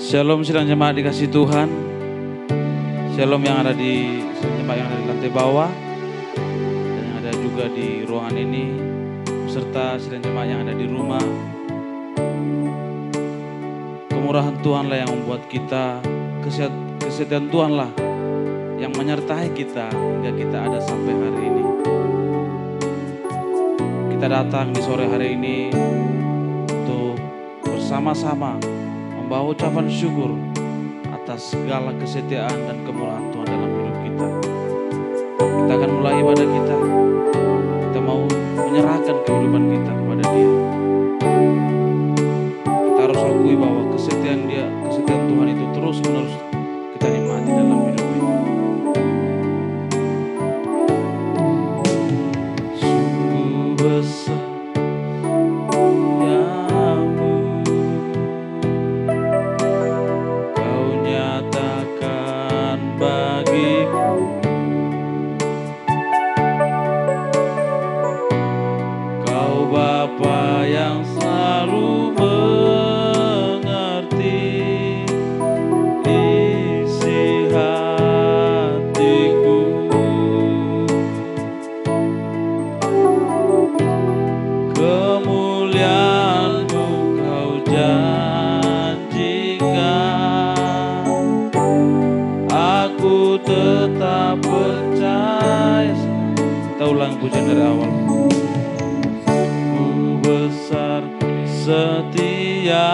Shalom sidang jemaat dikasih Tuhan. Shalom yang ada di sidang jemaat yang ada di lantai bawah dan yang ada juga di ruangan ini, serta sidang jemaat yang ada di rumah. Kemurahan Tuhanlah yang membuat kita, kesetiaan Tuhanlah yang menyertai kita hingga kita ada sampai hari ini. Kita datang di sore hari ini untuk bersama-sama membawa ucapan syukur atas segala kesetiaan dan kemurahan Tuhan dalam hidup kita. Kita akan mulai ibadah kita. Kita mau menyerahkan kehidupan kita kepada Dia. Kita harus akui bahwa kesetiaan Tuhan itu terus-menerus kita nikmati dalam hidup ini. Sungguh besar pujian dari awal. Sungguh besar setiamu,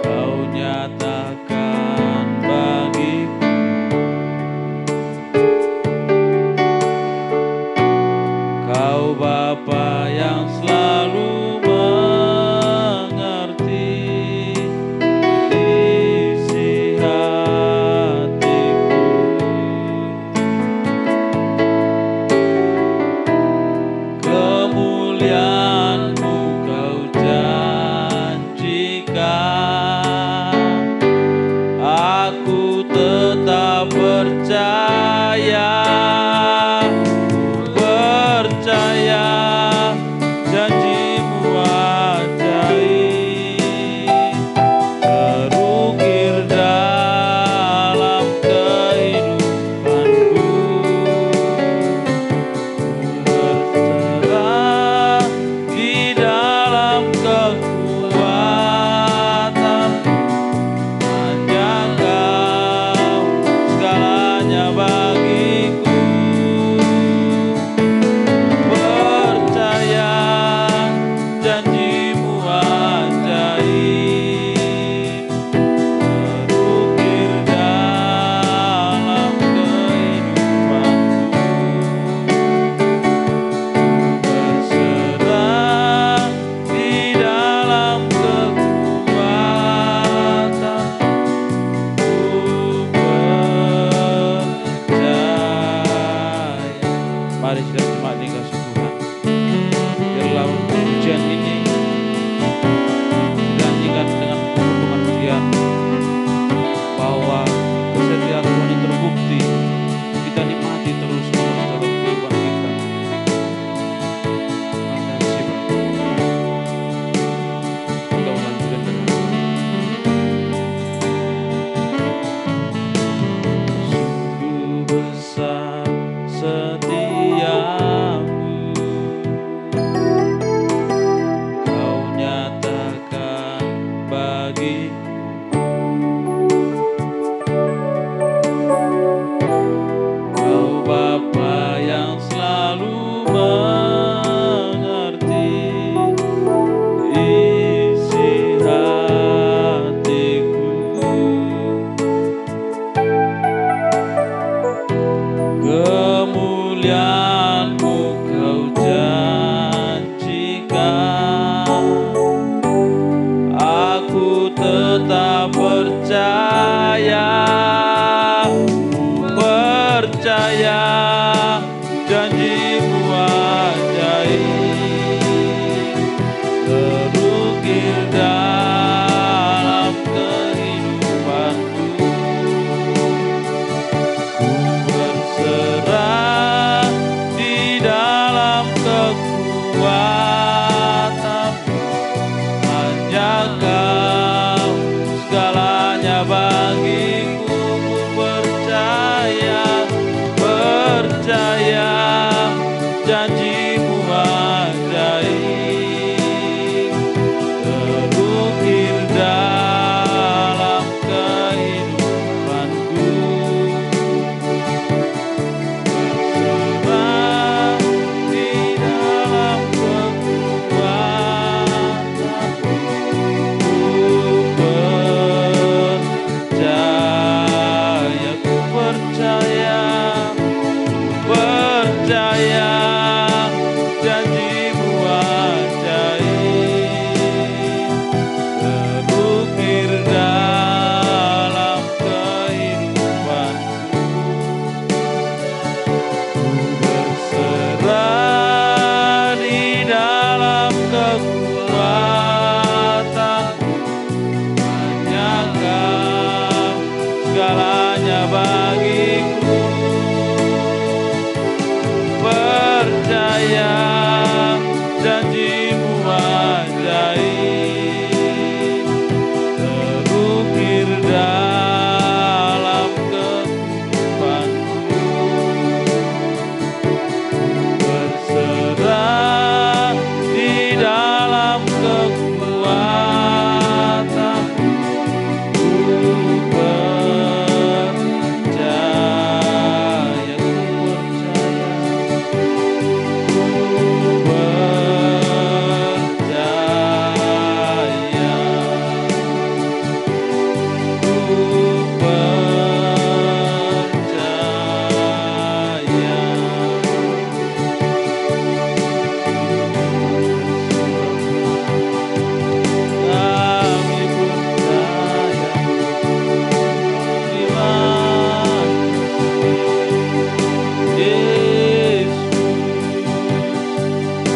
Kau nyatakan bagiku. Kau Bapa yang selalu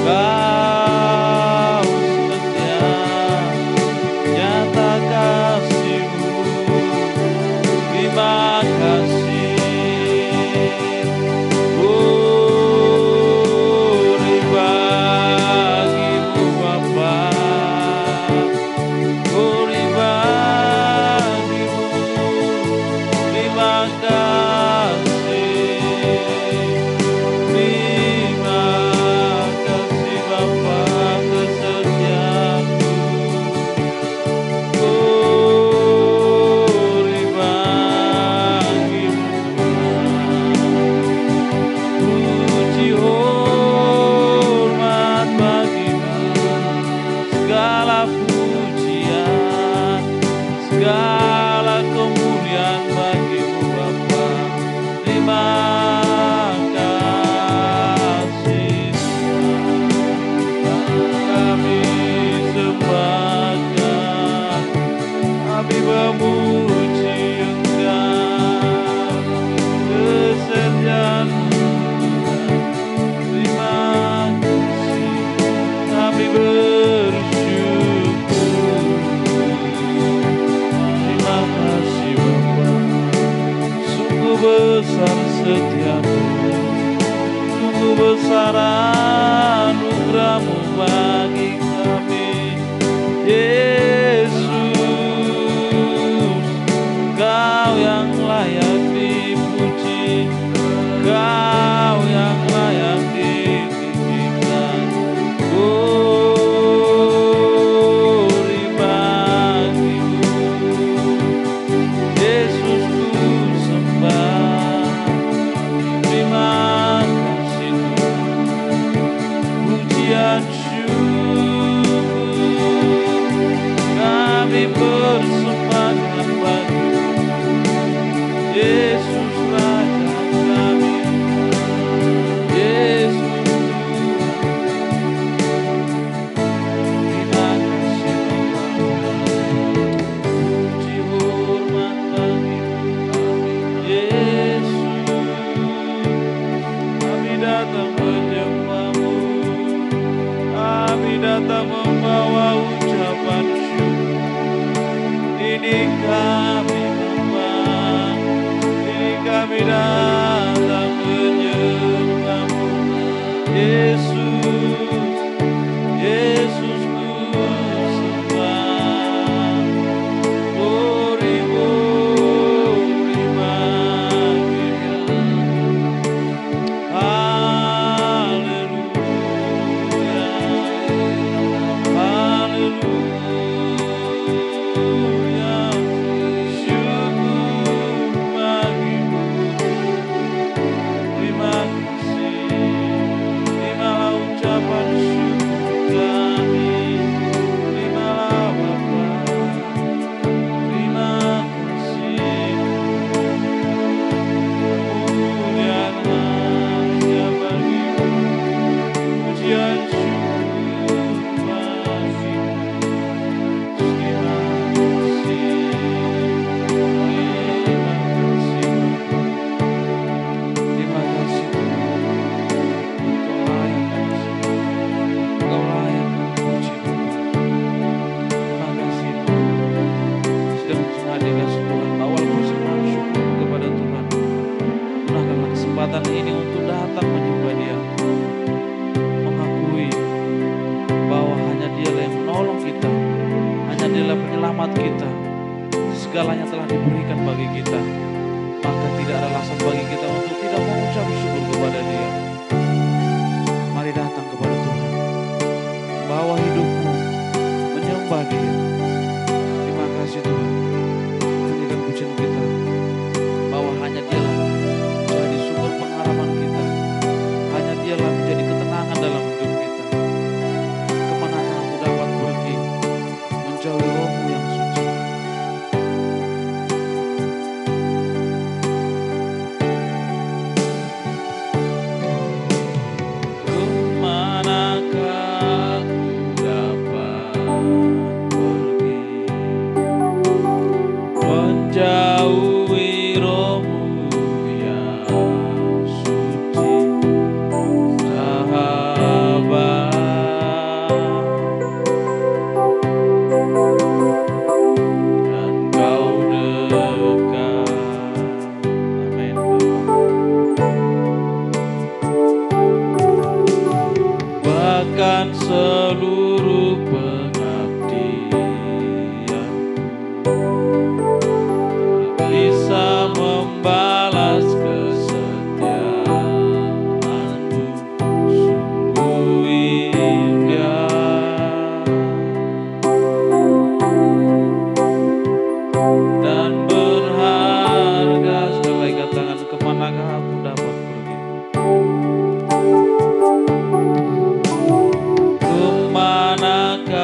Kau setia, nyata kasih-Mu. Terima kasih. Glory bagi-Mu Bapa. Glory bagi-Mu. Terima kasih. Terima kasih Bapa kesetiaan-Mu. Glory bagi-Mu Tuhan. Puji hormat bagi-Mu. Segala pujian, segala kemuliaan bagi-Mu Bapa. Terima kasih Tuhan. Kami sembahkan, kami memuji Engkau, kesetiaan-Mu. Terima kasih, kami bersyukur. Terima kasih Bapa, sungguh besar setiamu, sungguh besar anugerah-Mu bagi kami. Yesus, Kau yang layak dipuji, Kau yang layak ditinggikan. Glory bagi-Mu. Yesus ku sembah. Terima kasih Tuhan. Pujian syukur kami persembahkan bagi-Mu. Yesus Raja kami. Yesus Tuhan. Terima kasih Bapa. Puji hormat bagi-Mu. Yesus, kami datang menyembah-Mu. Kami datang membawa ucapan syukur. Ini kami Bapa, ini kami datang menyembah-Mu. Yesus, Yesus ku sembah. Glory, glory bagi-Mu. Haleluya, haleluya. Syukur bagi-Mu. Terima kasih. Terimalah ucapan syukur kami. Terimalah Bapa. Terima kasih. Kemuliaan hanya bagi-Mu. Pujian syukur bagi-Mu. Terima kasih. Terima kasih Bapa. Terima kasih Tuhan. Engkau layak kasih. Engkau layak puji Bapa. Terima kasih Tuhan. Sudah menghadirkan Tuhan awal persembahan syukur kepada Tuhan. Gunakanlah kesempatan ini untuk datang menyembah Dia, mengakui bahwa hanya Dialah yang menolong kita, hanya Dialah penyelamat kita. Segalanya telah diberikan bagi kita, maka tidak ada alasan bagi kita untuk tidak mengucap syukur kepada Dia. Mari datang kepada Tuhan, bawa hidupmu menyembah Dia. Terima kasih Tuhan. Nyanyikan pujian kita bahwa hanya Dialah menjadi sumber pengharapan kita, hanya Dialah menjadi ketenangan dalam hidup kita. Kemanakah aku dapat pergi menjauhi Roh-Mu yang suci? menyerahkan seluruh pengabdian, bisa membalas kesetiaanmu, sungguh indah dan berharga. Sekali lagi katakan, kemanakah aku dapat pergi? Kemanakah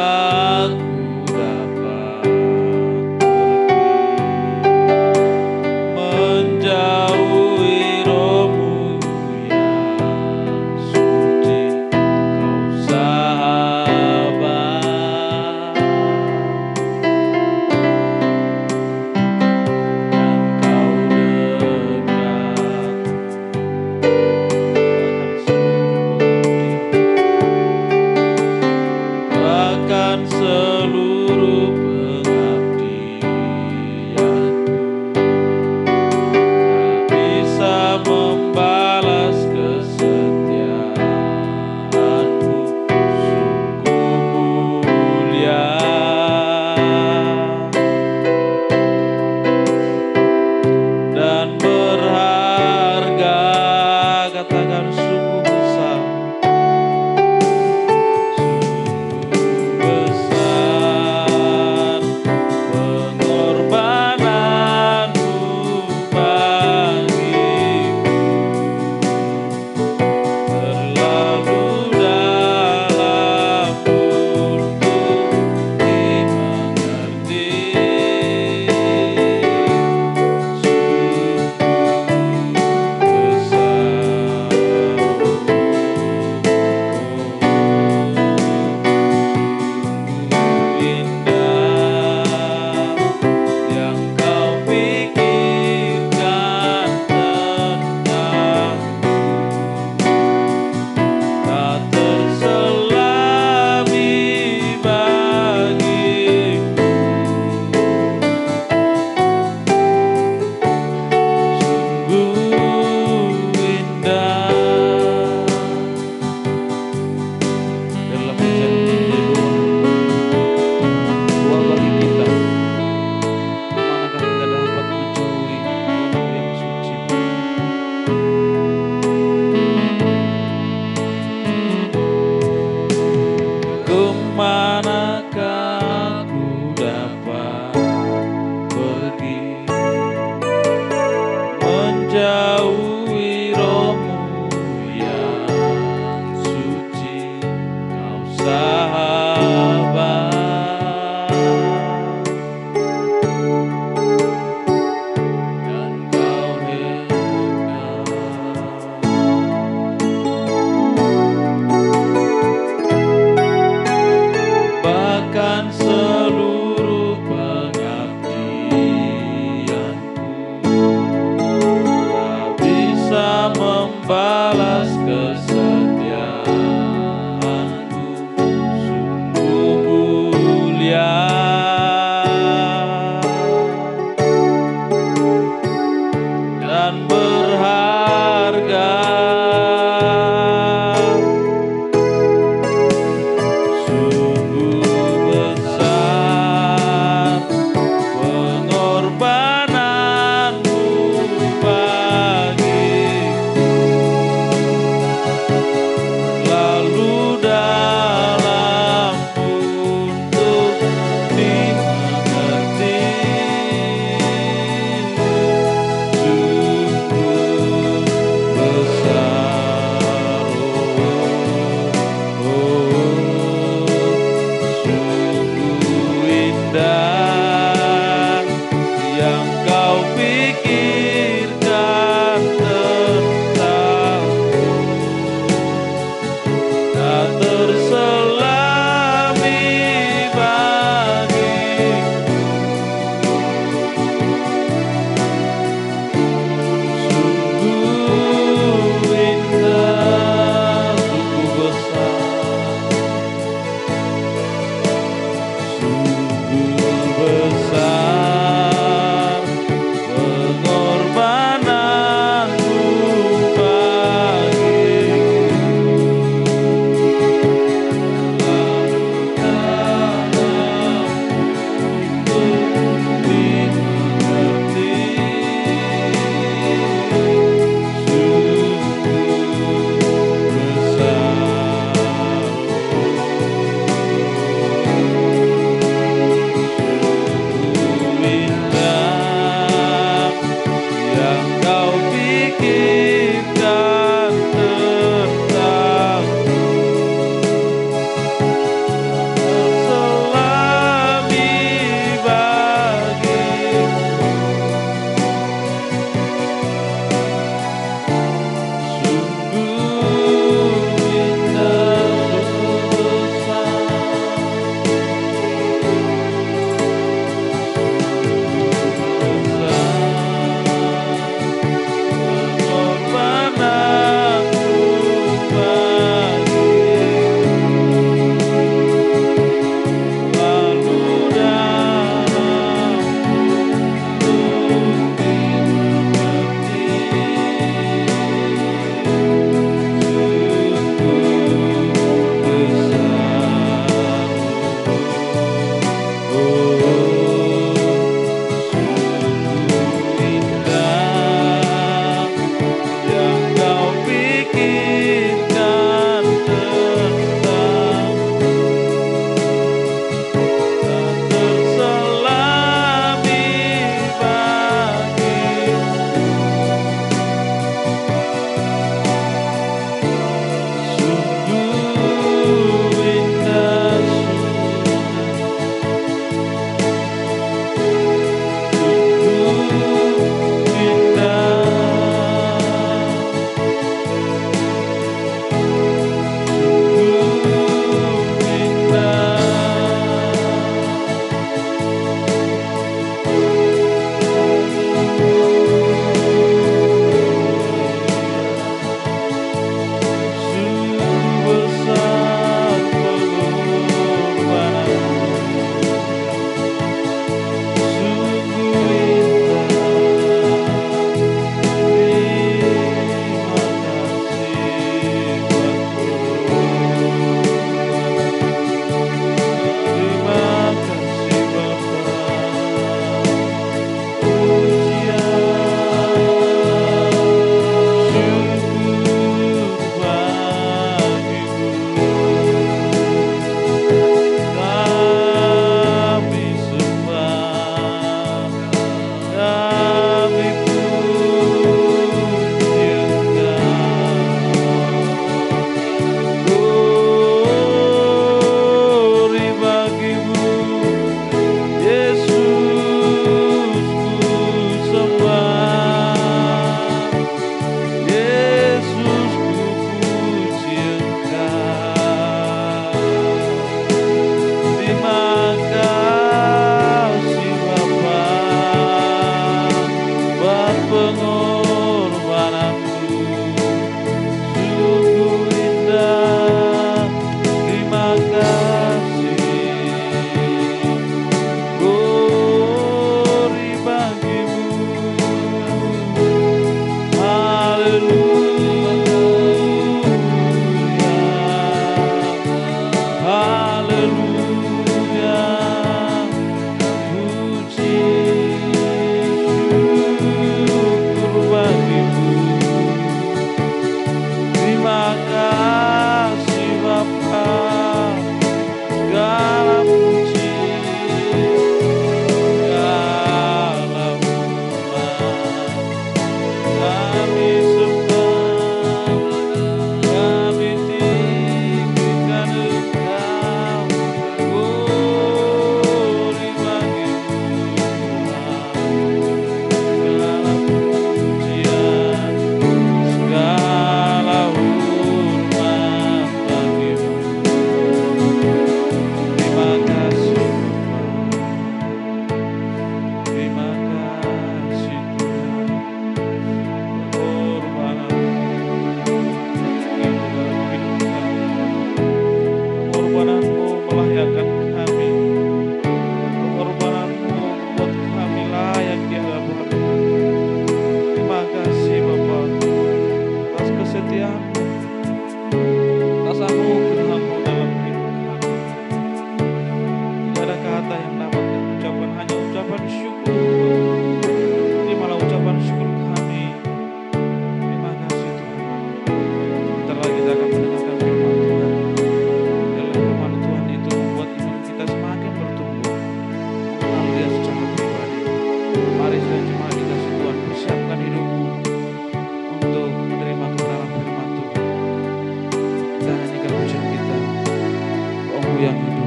yang hidup.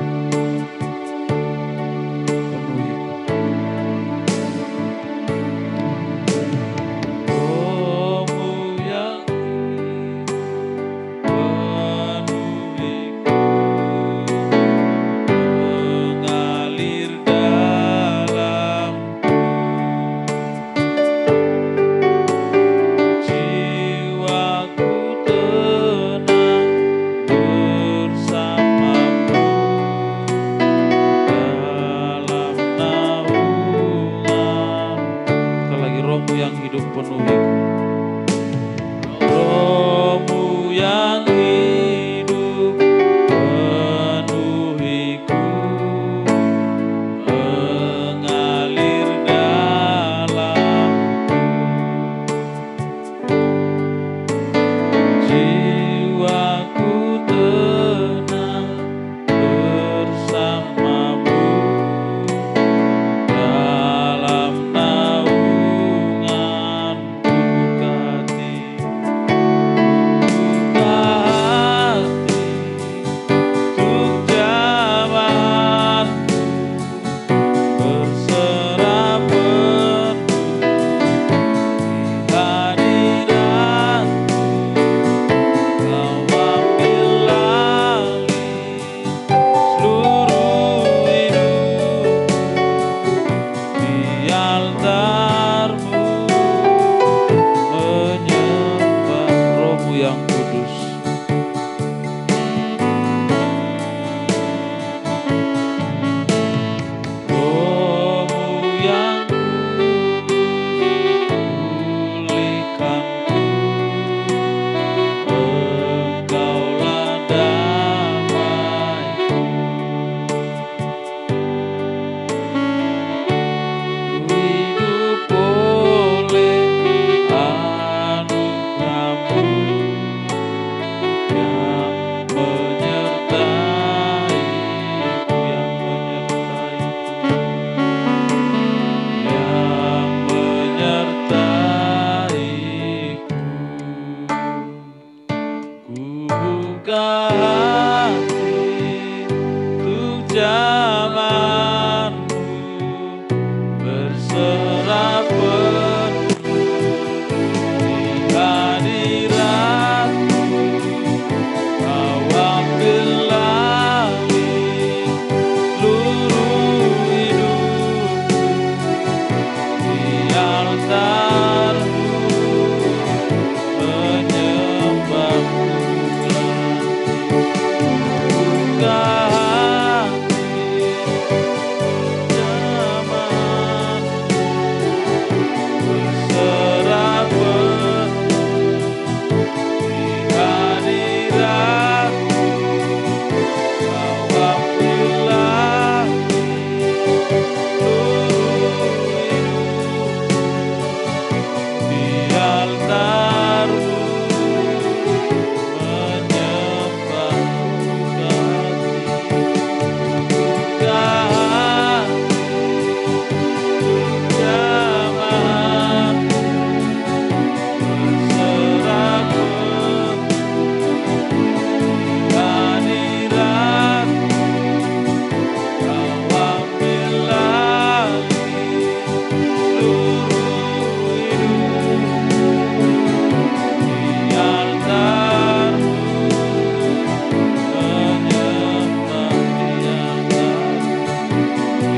Penuhi Roh-Mu yang penuhiku, mengalir dalamku. Jiwaku tenang bersamamu dalam naungan. Sekali lagi, Roh-Mu yang hidup penuhiku. Roh-Mu yang hidup penuhiku, mengalir dalamku. Jiwaku tenang bersamamu dalam naungan. Buka hati untuk jalanku, berserah penuh di hadiratmu. Kau ambil alih seluruh hidupku di altar-Mu, menyembah Roh-Mu yang kudus. Roh-Mu yang pulihkanku, Engkaulah damaiku. Hidup oleh anugerah-Mu yang menyertaiku, yang menyertaiku, yang menyertaiku. Ku buka hati untuk jalan-Mu, berserah penuh di hadirat-Mu. Kau ambil alih seluruh hidupku di altar-Mu, menyembah-Mu. Buka hati zaman, berserah penuh di hadirat-Mu. Kau ambil alih seluruh hidupku di altar-Mu, menyembah. Buka hati untuk zaman, berserah penuh di hadirat-Mu. Kau ambil alih seluruh hidupku di altar-Mu, menyembah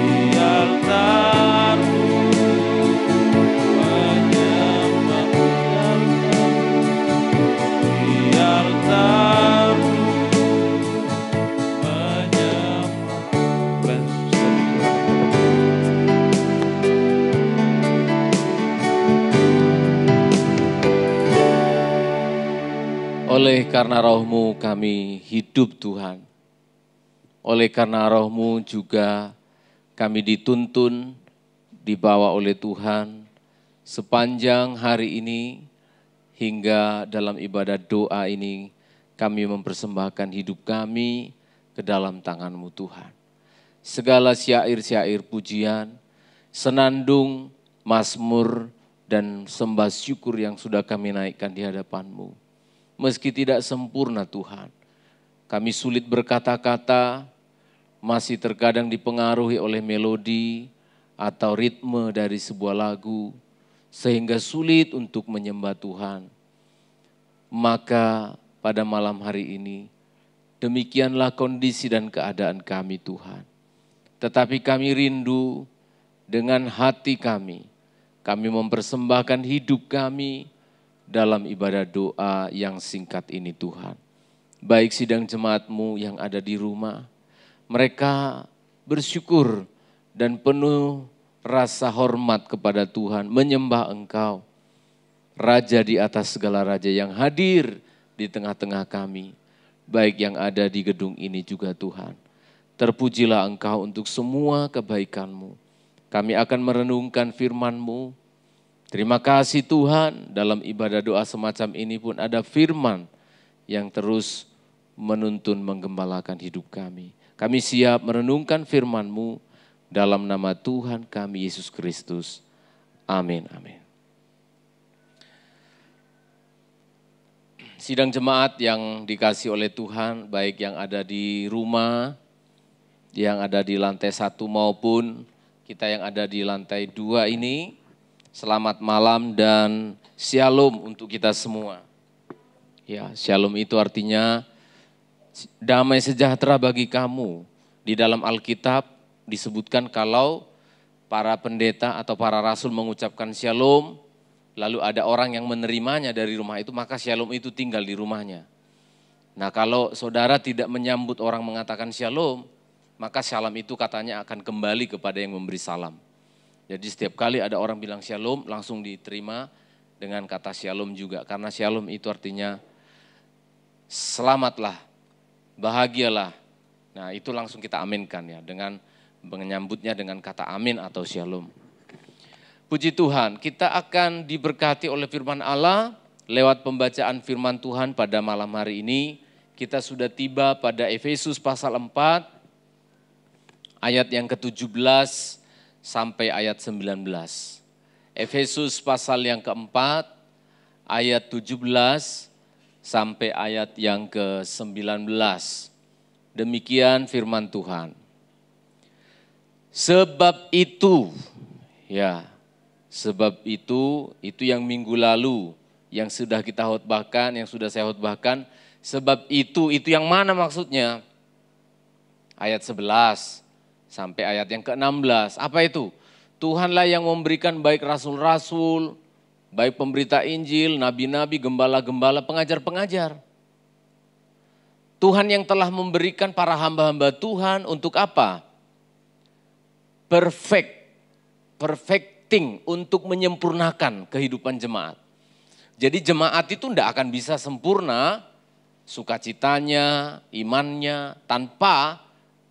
di altar-Mu, menyembah di altar-Mu, Oleh karena Roh-Mu kami hidup Tuhan. Oleh karena Roh-Mu juga kami dituntun, dibawa oleh Tuhan sepanjang hari ini hingga dalam ibadah doa ini kami mempersembahkan hidup kami ke dalam tangan-Mu Tuhan. Segala syair-syair pujian, senandung, mazmur, dan sembah syukur yang sudah kami naikkan di hadapan-Mu. Meski tidak sempurna Tuhan, kami sulit berkata-kata, masih terkadang dipengaruhi oleh melodi atau ritme dari sebuah lagu, sehingga sulit untuk menyembah Tuhan. Maka pada malam hari ini, demikianlah kondisi dan keadaan kami Tuhan. Tetapi kami rindu dengan hati kami mempersembahkan hidup kami dalam ibadah doa yang singkat ini Tuhan. Baik sidang jemaat-Mu yang ada di rumah, mereka bersyukur dan penuh rasa hormat kepada Tuhan, menyembah Engkau, Raja di atas segala raja yang hadir di tengah-tengah kami, baik yang ada di gedung ini juga Tuhan. Terpujilah Engkau untuk semua kebaikan-Mu. Kami akan merenungkan firman-Mu. Terima kasih Tuhan, dalam ibadah doa semacam ini pun ada firman yang terus menuntun menggembalakan hidup kami. Kami siap merenungkan firman-Mu dalam nama Tuhan kami Yesus Kristus. Amin, amin. Sidang jemaat yang dikasih oleh Tuhan, baik yang ada di rumah, yang ada di lantai 1 maupun kita yang ada di lantai 2 ini, selamat malam dan shalom untuk kita semua. Ya, shalom itu artinya damai sejahtera bagi kamu. Di dalam Alkitab disebutkan kalau para pendeta atau para rasul mengucapkan shalom, lalu ada orang yang menerimanya dari rumah itu, maka shalom itu tinggal di rumahnya. Nah, kalau saudara tidak menyambut orang mengatakan shalom, maka shalom itu katanya akan kembali kepada yang memberi salam. Jadi setiap kali ada orang bilang shalom, langsung diterima dengan kata shalom juga. Karena shalom itu artinya selamatlah, bahagialah. Nah, itu langsung kita aminkan ya, dengan menyambutnya dengan kata amin atau shalom. Puji Tuhan, kita akan diberkati oleh firman Allah lewat pembacaan firman Tuhan pada malam hari ini. Kita sudah tiba pada Efesus pasal 4, ayat yang ke-17 sampai ayat 19. Efesus pasal yang keempat, ayat 17 sampai ayat yang ke-19. Demikian firman Tuhan. Sebab itu, sebab itu yang minggu lalu, yang sudah kita khotbahkan, yang sudah saya khotbahkan. Sebab itu yang mana maksudnya? Ayat 11 sampai ayat yang ke-16. Apa itu? Tuhanlah yang memberikan baik rasul-rasul, baik pemberita Injil, nabi-nabi, gembala-gembala, pengajar-pengajar. Tuhan yang telah memberikan para hamba-hamba Tuhan untuk apa? Perfecting, untuk menyempurnakan kehidupan jemaat. Jadi jemaat itu tidak akan bisa sempurna sukacitanya, imannya, tanpa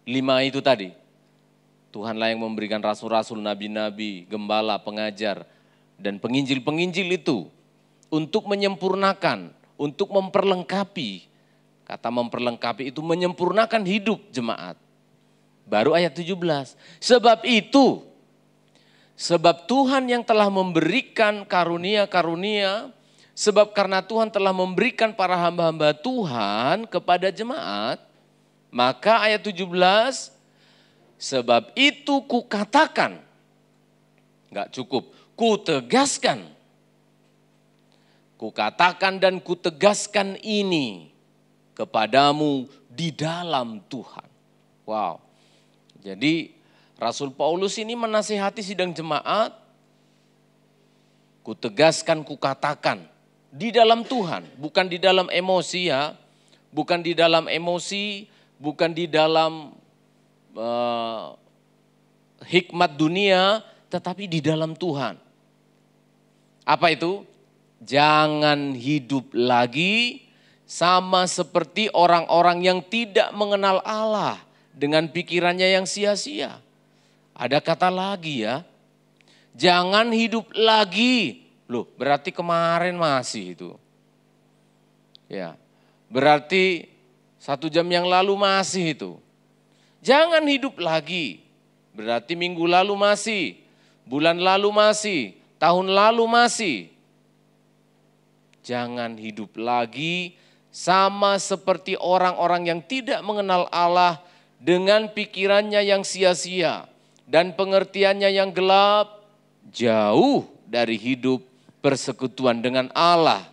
5 itu tadi. Tuhanlah yang memberikan rasul-rasul, nabi-nabi, gembala, pengajar, dan penginjil-penginjil itu untuk menyempurnakan, untuk memperlengkapi. Kata memperlengkapi itu menyempurnakan hidup jemaat. Baru ayat 17. Sebab Tuhan yang telah memberikan karunia-karunia, sebab karena Tuhan telah memberikan para hamba-hamba Tuhan kepada jemaat, maka ayat 17, sebab itu kukatakan, enggak cukup, kutegaskan. Kukatakan dan kutegaskan ini kepadamu di dalam Tuhan. Wow. Jadi Rasul Paulus ini menasihati sidang jemaat, kutegaskan, kukatakan di dalam Tuhan, bukan di dalam emosi ya, bukan di dalam emosi, bukan di dalam hikmat dunia, tetapi di dalam Tuhan. Apa itu? Jangan hidup lagi sama seperti orang-orang yang tidak mengenal Allah dengan pikirannya yang sia-sia. Ada kata lagi ya, jangan hidup lagi. Loh, berarti kemarin masih itu. Ya, berarti 1 jam yang lalu masih itu. Jangan hidup lagi, berarti minggu lalu masih, bulan lalu masih, tahun lalu masih. Jangan hidup lagi sama seperti orang-orang yang tidak mengenal Allah dengan pikirannya yang sia-sia dan pengertiannya yang gelap, jauh dari hidup persekutuan dengan Allah.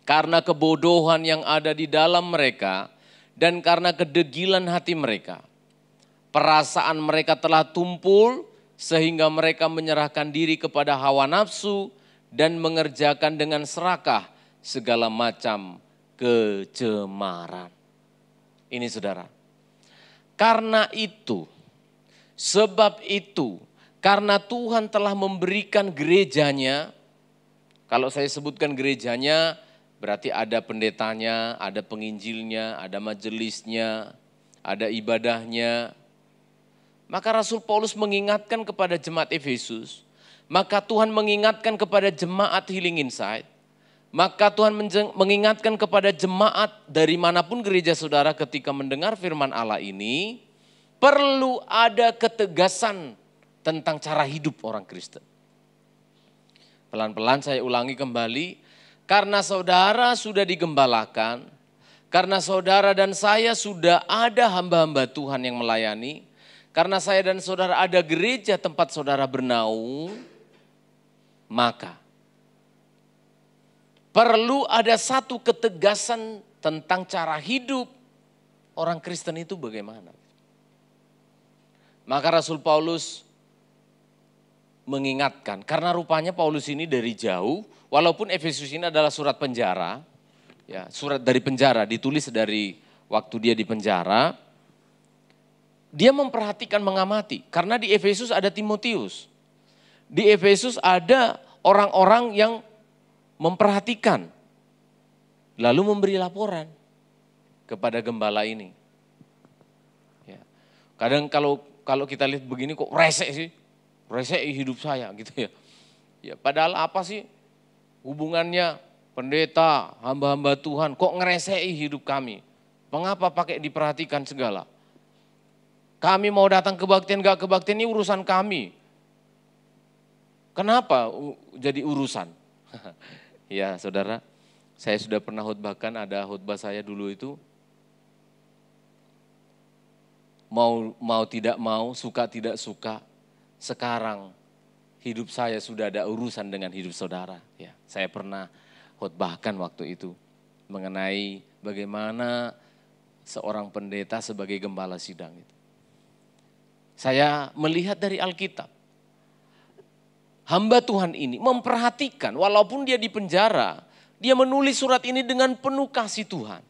Karena kebodohan yang ada di dalam mereka dan karena kedegilan hati mereka, perasaan mereka telah tumpul sehingga mereka menyerahkan diri kepada hawa nafsu dan mengerjakan dengan serakah segala macam kecemaran. Ini saudara. Karena itu, sebab itu, karena Tuhan telah memberikan gerejanya, kalau saya sebutkan gerejanya, berarti ada pendetanya, ada penginjilnya, ada majelisnya, ada ibadahnya. Maka Rasul Paulus mengingatkan kepada jemaat Efesus, maka Tuhan mengingatkan kepada jemaat Healing Insight, maka Tuhan mengingatkan kepada jemaat dari manapun gereja saudara ketika mendengar firman Allah ini, perlu ada ketegasan tentang cara hidup orang Kristen. Pelan-pelan saya ulangi kembali, karena saudara sudah digembalakan, karena saudara dan saya sudah ada hamba-hamba Tuhan yang melayani, karena saya dan saudara ada gereja tempat saudara bernaung, maka perlu ada satu ketegasan tentang cara hidup orang Kristen itu bagaimana. Maka Rasul Paulus mengingatkan, karena rupanya Paulus ini dari jauh, walaupun Efesus ini adalah surat penjara, ya, surat dari penjara, ditulis dari waktu dia di penjara, dia memperhatikan, mengamati, karena di Efesus ada Timotius, di Efesus ada orang-orang yang memperhatikan, lalu memberi laporan kepada gembala ini. Ya. Kadang kalau kita lihat begini kok resek sih, resek hidup saya gitu ya. Ya padahal apa sih hubungannya pendeta, hamba-hamba Tuhan kok ngeresei hidup kami? Mengapa pakai diperhatikan segala? Kami mau datang kebaktian gak kebaktian ini urusan kami. Kenapa jadi urusan? Ya saudara, saya sudah pernah khotbahkan, ada khotbah saya dulu itu, mau tidak mau, suka tidak suka, sekarang hidup saya sudah ada urusan dengan hidup saudara. Ya, saya pernah khotbahkan waktu itu mengenai bagaimana seorang pendeta sebagai gembala sidang itu. Saya melihat dari Alkitab, hamba Tuhan ini memperhatikan walaupun dia di penjara, dia menulis surat ini dengan penuh kasih Tuhan.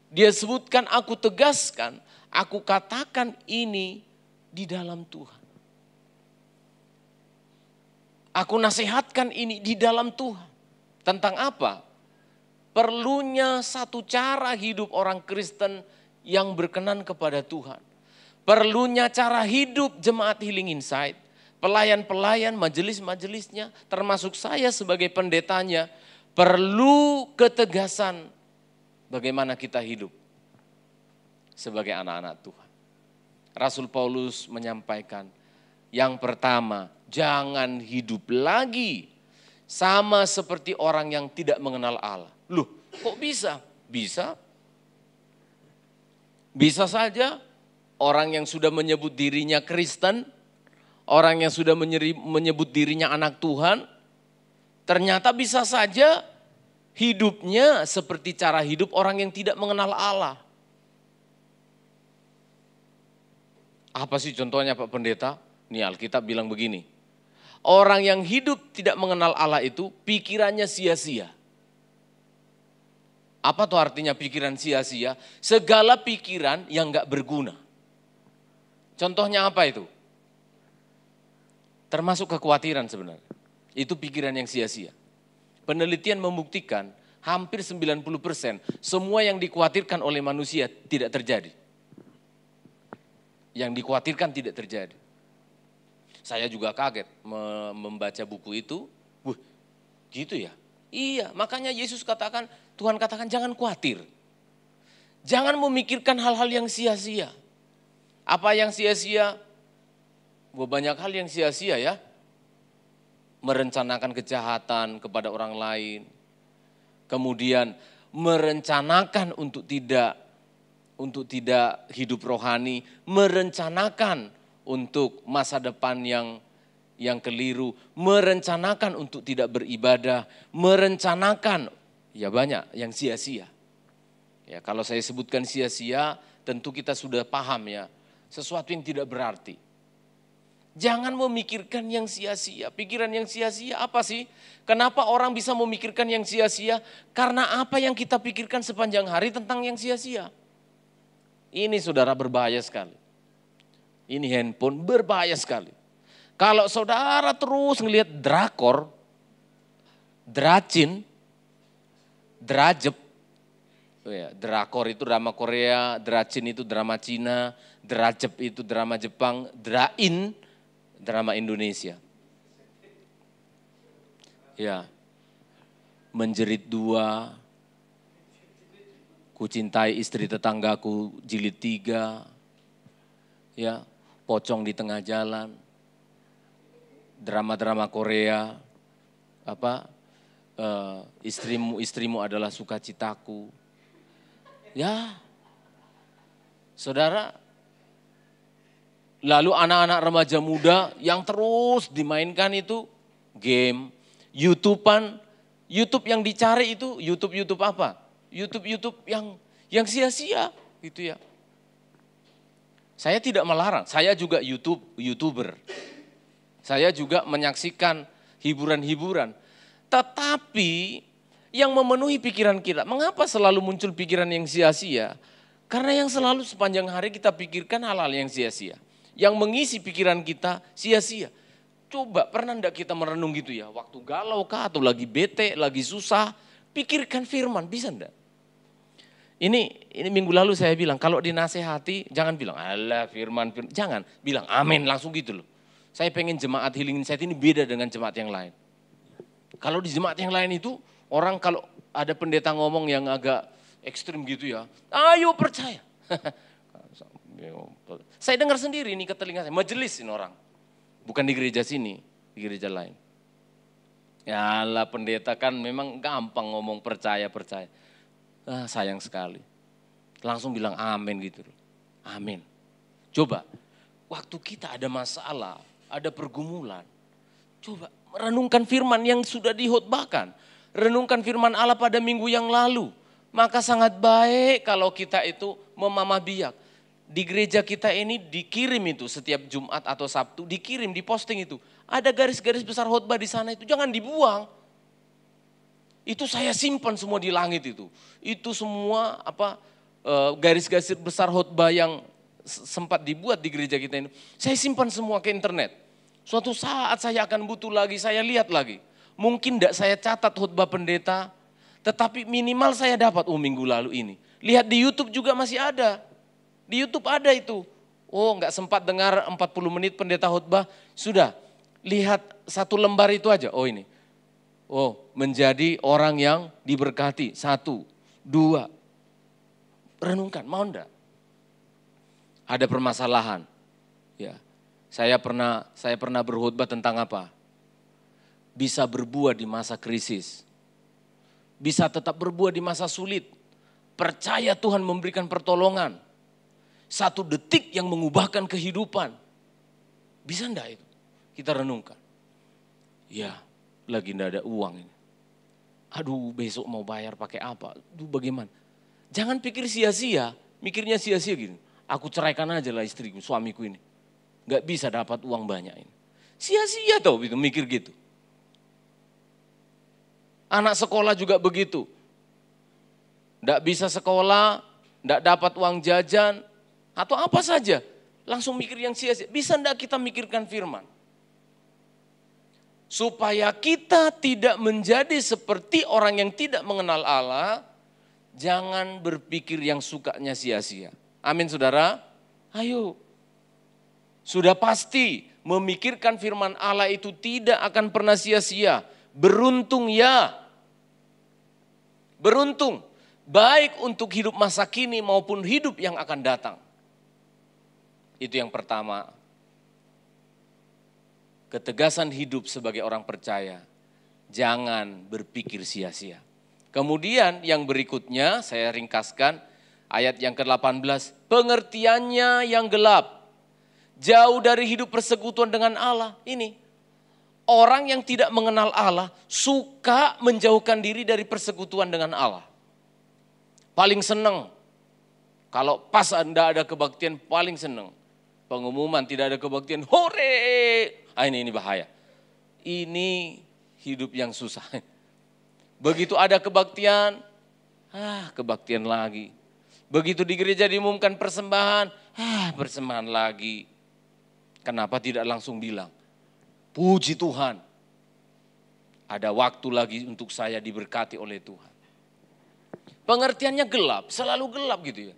Dia sebutkan, aku tegaskan, aku katakan ini di dalam Tuhan. Aku nasihatkan ini di dalam Tuhan. Tentang apa? Perlunya satu cara hidup orang Kristen yang berkenan kepada Tuhan. Perlunya cara hidup jemaat Healing Insight, pelayan-pelayan, majelis-majelisnya, termasuk saya sebagai pendetanya, perlu ketegasan bagaimana kita hidup sebagai anak-anak Tuhan. Rasul Paulus menyampaikan, yang pertama, jangan hidup lagi sama seperti orang yang tidak mengenal Allah. Loh, kok bisa? Bisa. Bisa saja orang yang sudah menyebut dirinya Kristen, orang yang sudah menyebut dirinya anak Tuhan, ternyata bisa saja hidupnya seperti cara hidup orang yang tidak mengenal Allah. Apa sih contohnya Pak Pendeta? Nih Alkitab bilang begini, orang yang hidup tidak mengenal Allah itu pikirannya sia-sia. Apa tuh artinya pikiran sia-sia? Segala pikiran yang gak berguna. Contohnya apa itu? Termasuk kekhawatiran sebenarnya. Itu pikiran yang sia-sia. Penelitian membuktikan hampir 90% semua yang dikhawatirkan oleh manusia tidak terjadi. Yang dikhawatirkan tidak terjadi. Saya juga kaget membaca buku itu. Wah, gitu ya? Iya, makanya Yesus katakan, Tuhan katakan jangan khawatir. Jangan memikirkan hal-hal yang sia-sia. Apa yang sia-sia? Banyak hal yang sia-sia ya. Merencanakan kejahatan kepada orang lain. Kemudian merencanakan untuk tidak untuk tidak hidup rohani, merencanakan untuk masa depan yang keliru, merencanakan untuk tidak beribadah, merencanakan ya banyak yang sia-sia. Ya, kalau saya sebutkan sia-sia, tentu kita sudah paham ya, sesuatu yang tidak berarti. Jangan memikirkan yang sia-sia. Pikiran yang sia-sia apa sih? Kenapa orang bisa memikirkan yang sia-sia? Karena apa yang kita pikirkan sepanjang hari tentang yang sia-sia. Ini saudara berbahaya sekali. Ini handphone berbahaya sekali. Kalau saudara terus ngelihat drakor, dracin, drajep. Drakor itu drama Korea, dracin itu drama Cina, drajep itu drama Jepang, drain drama Indonesia. Ya, menjerit dua, ku cintai istri tetanggaku jilid 3, ya, pocong di tengah jalan, drama-drama Korea, istrimu adalah sukacitaku. Ya, saudara. Lalu anak-anak remaja muda yang terus dimainkan itu game, YouTube-an, YouTube yang dicari itu YouTube apa? YouTube yang sia-sia gitu ya. Saya tidak melarang, saya juga YouTuber. Saya juga menyaksikan hiburan-hiburan. Tetapi yang memenuhi pikiran kita, mengapa selalu muncul pikiran yang sia-sia? Karena yang selalu sepanjang hari kita pikirkan hal-hal yang sia-sia. Yang mengisi pikiran kita sia-sia. Coba pernah enggak kita merenung gitu ya, waktu galau kah atau lagi bete, lagi susah, pikirkan firman, bisa enggak? Ini minggu lalu saya bilang, kalau dinasehati jangan bilang, alah firman, jangan bilang amin langsung gitu loh. Saya pengen jemaat Healing Insight ini beda dengan jemaat yang lain. Kalau di jemaat yang lain itu, orang kalau ada pendeta ngomong yang agak ekstrim gitu ya, ayo percaya. Saya dengar sendiri ini ke telinga saya, majelis ini orang. Bukan di gereja sini, di gereja lain. Yalah pendeta kan memang gampang ngomong percaya. Sayang sekali. Langsung bilang amin gitu. Amin. Coba, waktu kita ada masalah, ada pergumulan. Coba renungkan firman yang sudah dihotbahkan. Renungkan firman Allah pada minggu yang lalu. Maka sangat baik kalau kita itu memamah biak. Di gereja kita ini dikirim itu setiap Jumat atau Sabtu, dikirim, diposting itu. Ada garis-garis besar khotbah di sana itu, jangan dibuang. Itu saya simpan semua di langit itu. Itu semua garis-garis besar khotbah yang sempat dibuat di gereja kita ini. Saya simpan semua ke internet. Suatu saat saya akan butuh lagi, saya lihat lagi. Mungkin tidak saya catat khotbah pendeta, tetapi minimal saya dapat minggu lalu ini. Lihat di YouTube juga masih ada. Di YouTube ada itu. Oh enggak sempat dengar 40 menit pendeta khotbah. Sudah, lihat satu lembar itu aja. Oh ini. Oh menjadi orang yang diberkati. 1, 2. Renungkan, mau enggak? Ada permasalahan. Ya, saya pernah berkhotbah tentang apa? Bisa berbuah di masa krisis. Bisa tetap berbuah di masa sulit. Percaya Tuhan memberikan pertolongan. 1 detik yang mengubahkan kehidupan. Bisa enggak itu? Kita renungkan. Ya, lagi enggak ada uang ini. Aduh, besok mau bayar pakai apa? Aduh, bagaimana? Jangan pikir sia-sia, mikirnya sia-sia gini. Aku ceraikan aja lah istriku, suamiku ini. Enggak bisa dapat uang banyak ini. Sia-sia tau gitu, mikir gitu. Anak sekolah juga begitu. Enggak bisa sekolah, enggak dapat uang jajan, atau apa saja, langsung mikir yang sia-sia. Bisa enggak kita mikirkan firman? Supaya kita tidak menjadi seperti orang yang tidak mengenal Allah, jangan berpikir yang sukanya sia-sia. Amin saudara? Ayo. Sudah pasti memikirkan firman Allah itu tidak akan pernah sia-sia. Beruntung ya. Beruntung. Baik untuk hidup masa kini maupun hidup yang akan datang. Itu yang pertama. Ketegasan hidup sebagai orang percaya. Jangan berpikir sia-sia. Kemudian yang berikutnya saya ringkaskan. ayat yang ke-18, pengertiannya yang gelap, jauh dari hidup persekutuan dengan Allah. Ini, orang yang tidak mengenal Allah suka menjauhkan diri dari persekutuan dengan Allah. Paling senang, kalau pas Anda ada kebaktian paling senang. Pengumuman tidak ada kebaktian, hore! Ini bahaya. Ini hidup yang susah. Begitu ada kebaktian, kebaktian lagi. Begitu di gereja diumumkan persembahan, persembahan lagi. Kenapa tidak langsung bilang, puji Tuhan, ada waktu lagi untuk saya diberkati oleh Tuhan. Pengertiannya gelap, selalu gelap gitu ya.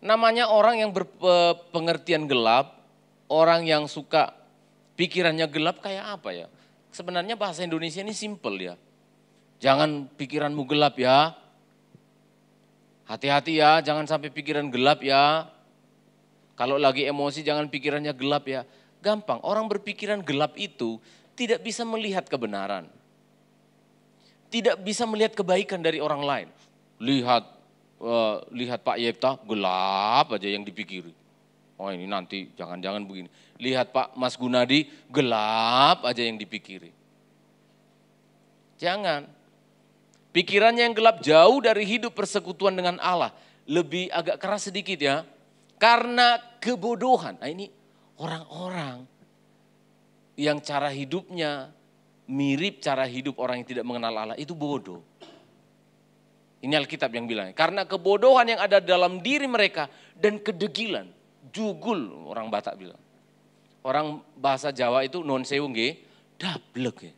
Namanya orang yang berpengertian gelap, orang yang suka pikirannya gelap kayak apa ya? Sebenarnya bahasa Indonesia ini simple ya. Jangan pikiranmu gelap ya. Hati-hati ya, jangan sampai pikiran gelap ya. Kalau lagi emosi jangan pikirannya gelap ya. Gampang, orang berpikiran gelap itu tidak bisa melihat kebenaran. Tidak bisa melihat kebaikan dari orang lain. Lihat Pak Yekta, gelap aja yang dipikiri. Oh ini nanti jangan-jangan begini. Lihat Pak Mas Gunadi, gelap aja yang dipikiri. Jangan. Pikirannya yang gelap jauh dari hidup persekutuan dengan Allah. Lebih agak keras sedikit ya. Karena kebodohan. Nah ini orang-orang yang cara hidupnya mirip cara hidup orang yang tidak mengenal Allah itu bodoh. Ini Alkitab yang bilang, karena kebodohan yang ada dalam diri mereka dan kedegilan, jugul orang Batak bilang. Orang bahasa Jawa itu non sewu nggih, dablek ya.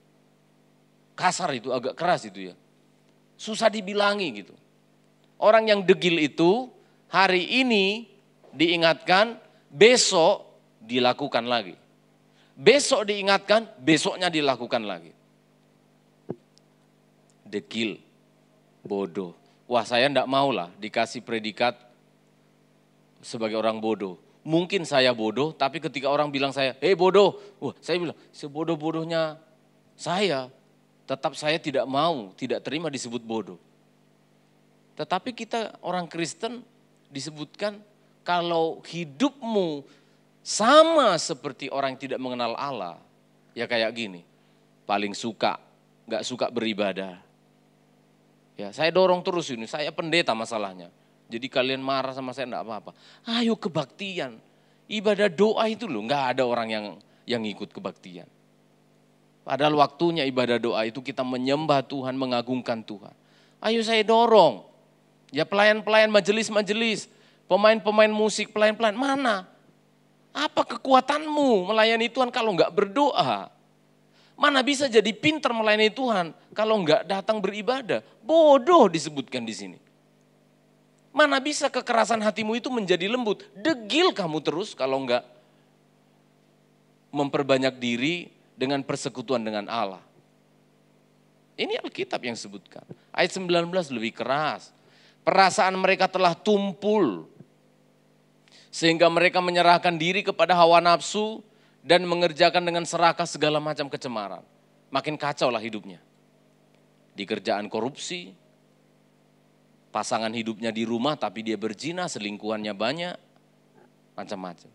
Kasar itu, agak keras itu ya. Susah dibilangi gitu. Orang yang degil itu hari ini diingatkan, besok dilakukan lagi. Besok diingatkan, besoknya dilakukan lagi. Degil. Bodoh. Wah saya enggak mau lah dikasih predikat sebagai orang bodoh. Mungkin saya bodoh, tapi ketika orang bilang saya, bodoh. Wah saya bilang, sebodoh-bodohnya saya, tetap saya tidak mau, tidak terima disebut bodoh. Tetapi kita orang Kristen disebutkan kalau hidupmu sama seperti orang yang tidak mengenal Allah, ya kayak gini, paling suka, enggak suka beribadah. Ya, saya dorong terus ini, saya pendeta masalahnya. Jadi kalian marah sama saya enggak apa-apa. Ayo kebaktian. Ibadah doa itu loh, enggak ada orang yang ikut kebaktian. Padahal waktunya ibadah doa itu kita menyembah Tuhan, mengagungkan Tuhan. Ayo saya dorong. Ya pelayan-pelayan majelis-majelis, pemain-pemain musik, pelayan-pelayan, mana? Apa kekuatanmu melayani Tuhan kalau enggak berdoa? Mana bisa jadi pintar melayani Tuhan kalau enggak datang beribadah? Bodoh disebutkan di sini. Mana bisa kekerasan hatimu itu menjadi lembut? Degil kamu terus kalau enggak memperbanyak diri dengan persekutuan dengan Allah. Ini Alkitab yang sebutkan. Ayat 19 lebih keras. Perasaan mereka telah tumpul. Sehingga mereka menyerahkan diri kepada hawa nafsu dan mengerjakan dengan serakah segala macam kecemaran. Makin kacau lah hidupnya. Di kerjaan korupsi, pasangan hidupnya di rumah tapi dia berzina, selingkuhannya banyak, macam-macam.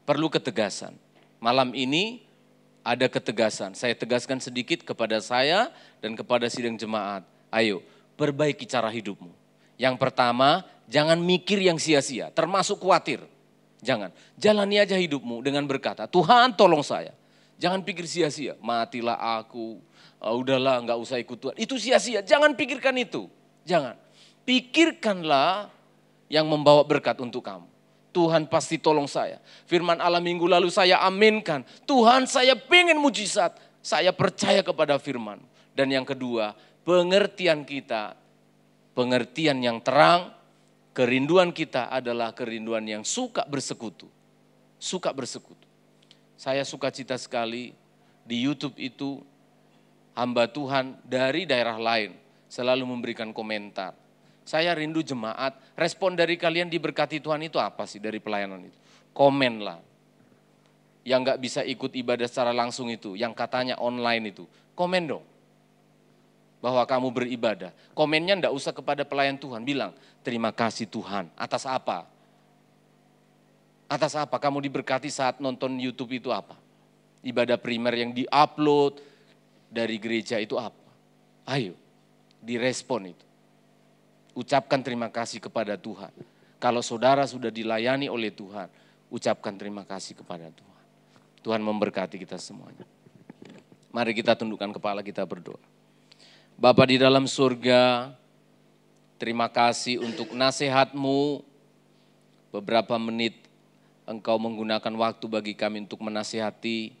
Perlu ketegasan. Malam ini ada ketegasan. Saya tegaskan sedikit kepada saya dan kepada sidang jemaat. Ayo, perbaiki cara hidupmu. Yang pertama, jangan mikir yang sia-sia, termasuk khawatir. Jangan, jalani aja hidupmu dengan berkata, Tuhan tolong saya. Jangan pikir sia-sia, matilah aku, udahlah enggak usah ikut Tuhan. Itu sia-sia, jangan pikirkan itu. Jangan, pikirkanlah yang membawa berkat untuk kamu. Tuhan pasti tolong saya. Firman Allah minggu lalu saya aminkan. Tuhan saya pengen mujizat, saya percaya kepada firman. Dan yang kedua, pengertian kita, pengertian yang terang, kerinduan kita adalah kerinduan yang suka bersekutu. Suka bersekutu. Saya suka cita sekali di YouTube itu hamba Tuhan dari daerah lain selalu memberikan komentar. Saya rindu jemaat, respon dari kalian diberkati Tuhan itu apa sih dari pelayanan itu? Komen lah. Yang gak bisa ikut ibadah secara langsung itu, yang katanya online itu, komen dong. Bahwa kamu beribadah. Komennya enggak usah kepada pelayan Tuhan, bilang terima kasih Tuhan. Atas apa? Atas apa? Kamu diberkati saat nonton YouTube itu apa? Ibadah primer yang di-upload dari gereja itu apa? Ayo, direspon itu. Ucapkan terima kasih kepada Tuhan. Kalau saudara sudah dilayani oleh Tuhan, ucapkan terima kasih kepada Tuhan. Tuhan memberkati kita semuanya. Mari kita tundukkan kepala, kita berdoa. Bapa di dalam surga, terima kasih untuk nasihat-Mu. Beberapa menit Engkau menggunakan waktu bagi kami untuk menasihati,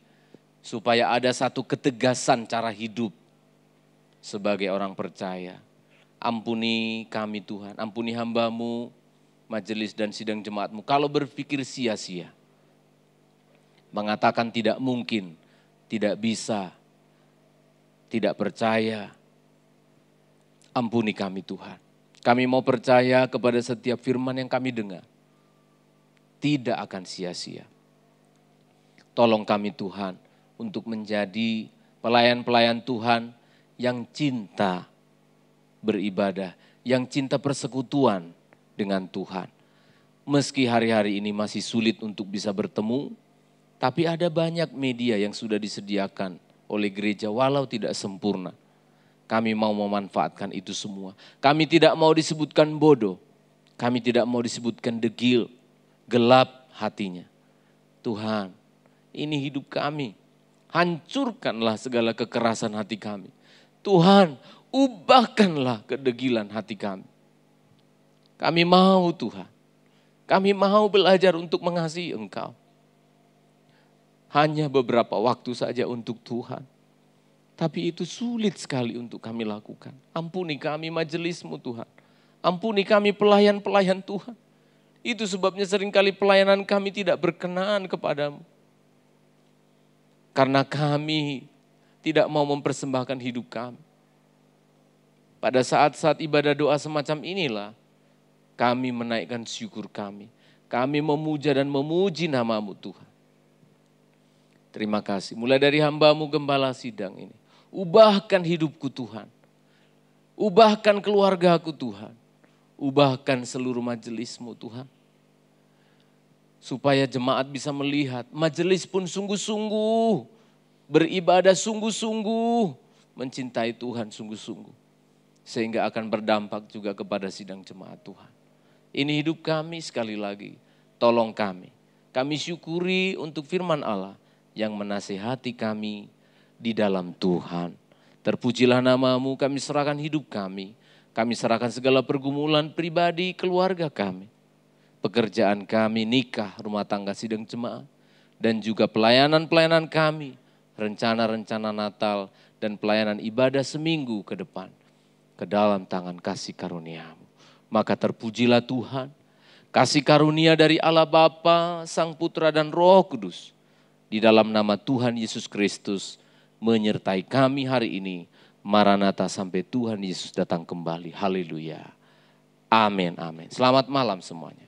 supaya ada satu ketegasan cara hidup sebagai orang percaya. Ampuni kami Tuhan, ampuni hamba-Mu, majelis dan sidang jemaat-Mu. Kalau berpikir sia-sia, mengatakan tidak mungkin, tidak bisa, tidak percaya, ampuni kami Tuhan. Kami mau percaya kepada setiap firman yang kami dengar, tidak akan sia-sia. Tolong kami Tuhan untuk menjadi pelayan-pelayan Tuhan yang cinta beribadah, yang cinta persekutuan dengan Tuhan. Meski hari-hari ini masih sulit untuk bisa bertemu, tapi ada banyak media yang sudah disediakan oleh gereja walau tidak sempurna. Kami mau memanfaatkan itu semua. Kami tidak mau disebutkan bodoh, kami tidak mau disebutkan degil, gelap hatinya. Tuhan, ini hidup kami. Hancurkanlah segala kekerasan hati kami. Tuhan, ubahkanlah kedegilan hati kami. Kami mau Tuhan, kami mau belajar untuk mengasihi Engkau. Hanya beberapa waktu saja untuk Tuhan. Tapi itu sulit sekali untuk kami lakukan. Ampuni kami majelis-Mu Tuhan. Ampuni kami pelayan-pelayan Tuhan. Itu sebabnya seringkali pelayanan kami tidak berkenan kepada-Mu. Karena kami tidak mau mempersembahkan hidup kami. Pada saat-saat ibadah doa semacam inilah, kami menaikkan syukur kami. Kami memuja dan memuji nama-Mu Tuhan. Terima kasih. Mulai dari hamba-Mu gembala sidang ini. Ubahkan hidupku Tuhan. Ubahkan keluargaku Tuhan. Ubahkan seluruh majelis-Mu Tuhan. Supaya jemaat bisa melihat, majelis pun sungguh-sungguh, beribadah sungguh-sungguh, mencintai Tuhan sungguh-sungguh. Sehingga akan berdampak juga kepada sidang jemaat Tuhan. Ini hidup kami sekali lagi, tolong kami. Kami syukuri untuk firman Allah yang menasihati kami di dalam Tuhan. Terpujilah nama-Mu, kami serahkan hidup kami. Kami serahkan segala pergumulan pribadi, keluarga kami. Pekerjaan kami, nikah, rumah tangga, sidang jemaat. Dan juga pelayanan-pelayanan kami, rencana-rencana Natal dan pelayanan ibadah seminggu ke depan. Ke dalam tangan kasih karunia-Mu. Maka terpujilah Tuhan. Kasih karunia dari Allah Bapa, Sang Putra dan Roh Kudus. Di dalam nama Tuhan Yesus Kristus menyertai kami hari ini. Maranatha sampai Tuhan Yesus datang kembali. Haleluya. Amin, amin. Selamat malam semuanya.